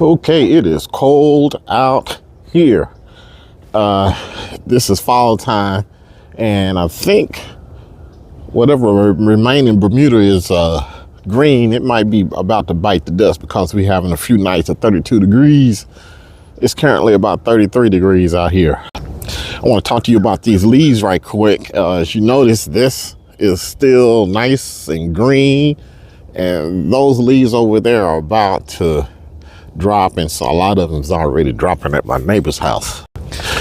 Okay, it is cold out here. This is fall time, and I think whatever remaining Bermuda is green, it might be about to bite the dust because we're having a few nights at 32 degrees. It's currently about 33 degrees out here. I want to talk to you about these leaves right quick. As you notice, this is still nice and green, and those leaves over there are about to drop, and so a lot of them is already dropping at my neighbor's house.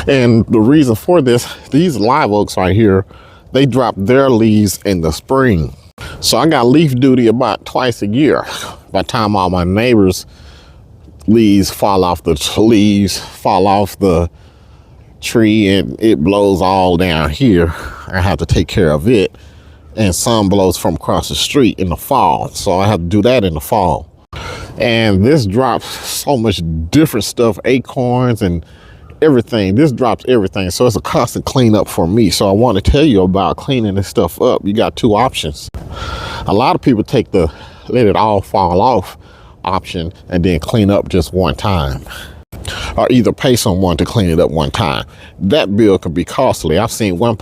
And the reason for this, these live oaks right here, they drop their leaves in the spring. So I got leaf duty about twice a year. By the time all my neighbors' leaves fall off the tree and it blows all down here, I have to take care of it. And some blows from across the street in the fall, so I have to do that in the fall. And this drops so much different stuff, acorns and everything. This drops everything, so it's a constant cleanup for me. So I want to tell you about cleaning this stuff up. You got two options. A lot of people take the let it all fall off option and then clean up just one time, or either pay someone to clean it up one time. That bill can be costly. I've seen one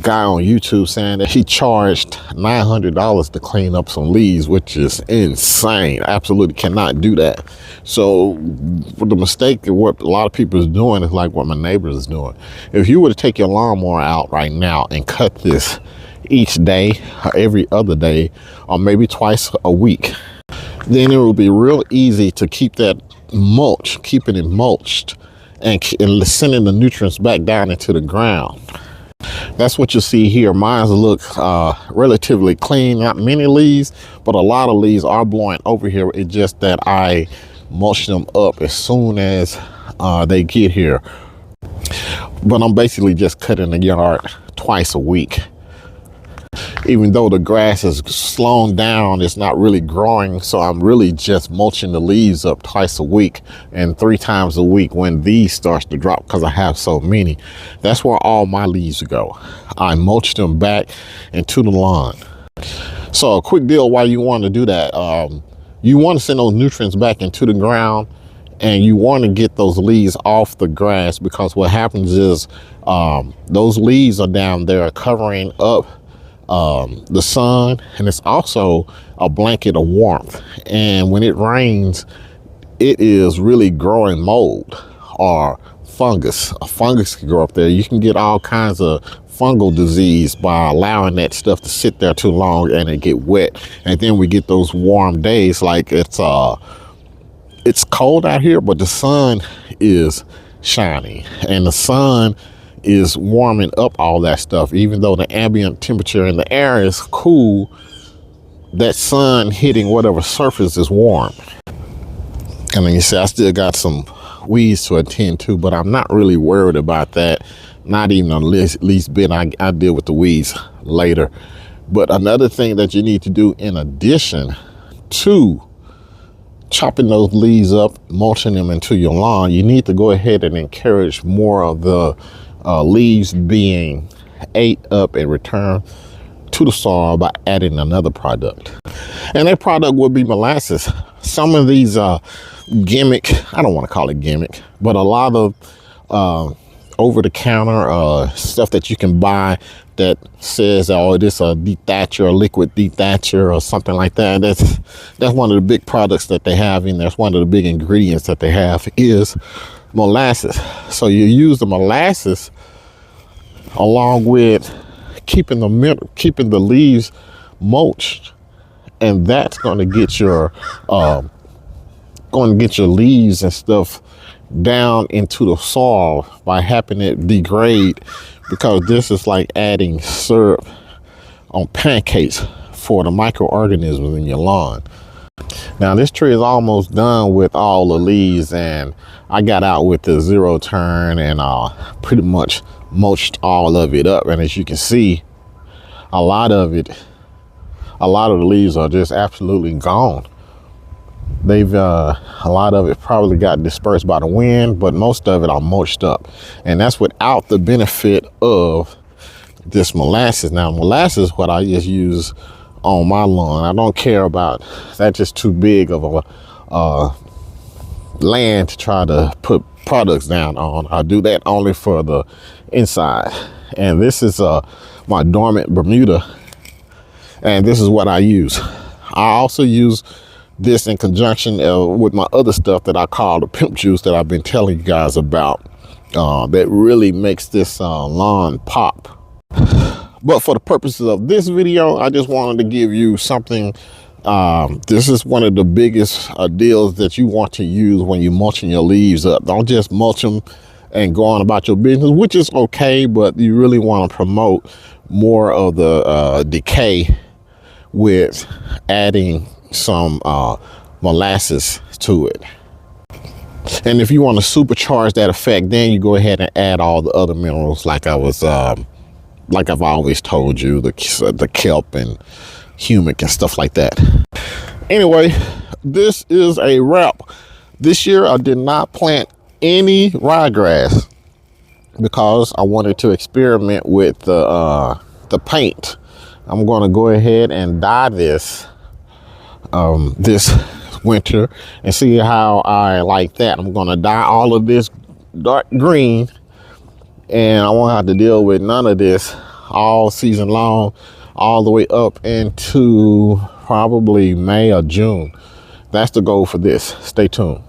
guy on YouTube saying that he charged $900 to clean up some leaves, which is insane. Absolutely cannot do that. So the mistake of what a lot of people is doing is like what my neighbors is doing. If you were to take your lawnmower out right now and cut this each day or every other day, or maybe twice a week, then it will be real easy to keep that mulch, keeping it mulched and sending the nutrients back down into the ground. That's what you see here. Mine look relatively clean, not many leaves, but a lot of leaves are blowing over here. It's just that I mulch them up as soon as they get here. But I'm basically just cutting the yard twice a week. Even though the grass is slowing down, it's not really growing, so I'm really just mulching the leaves up twice a week and 3 times a week when these starts to drop, because I have so many. That's where all my leaves go. I mulch them back into the lawn. So a quick deal why you want to do that. You want to send those nutrients back into the ground, and you want to get those leaves off the grass, because what happens is those leaves are down there covering up the sun, and it's also a blanket of warmth. And when it rains, it is really growing mold or fungus. A fungus can grow up there. You can get all kinds of fungal disease by allowing that stuff to sit there too long and it get wet. And then we get those warm days, like it's cold out here, but the sun is shining, and the sun is warming up all that stuff. Even though the ambient temperature in the air is cool, that sun hitting whatever surface is warm. And then you see I still got some weeds to attend to, but I'm not really worried about that, not even the least bit. I deal with the weeds later. But another thing that you need to do in addition to chopping those leaves up, mulching them into your lawn, you need to go ahead and encourage more of the leaves being ate up and returned to the soil by adding another product. And that product would be molasses. Some of these gimmick, I don't want to call it gimmick, but a lot of over-the-counter stuff that you can buy that says, oh, this a dethatcher, a liquid dethatcher or something like that. That's one of the big products that they have in there. That's one of the big ingredients that they have is molasses. So you use the molasses along with keeping the leaves mulched, and that's going to get your leaves and stuff down into the soil by having it degrade, because this is like adding syrup on pancakes for the microorganisms in your lawn. Now this tree is almost done with all the leaves, and I got out with the zero turn and pretty much mulched all of it up. And as you can see, a lot of the leaves are just absolutely gone. They've a lot of it probably got dispersed by the wind, but most of it are mulched up, and that's without the benefit of this molasses. Now molasses, what I just use on my lawn, I don't care about, that's just too big of land to try to put products down on. I do that only for the inside. And this is my dormant Bermuda, and this is what I use. I also use this in conjunction with my other stuff that I call the pimp juice that I've been telling you guys about, that really makes this lawn pop. But for the purposes of this video, I just wanted to give you something. This is one of the biggest deals that you want to use when you're mulching your leaves up. Don't just mulch them and go on about your business, which is okay, but you really want to promote more of the decay with adding some molasses to it. And if you want to supercharge that effect, then you go ahead and add all the other minerals like I've always told you, the kelp and humic and stuff like that. Anyway, this is a wrap. This year I did not plant any ryegrass because I wanted to experiment with the paint. I'm going to go ahead and dye this this winter and see how I like that. I'm going to dye all of this dark green, and I won't have to deal with none of this all season long, all the way up into probably May or June. That's the goal for this. Stay tuned.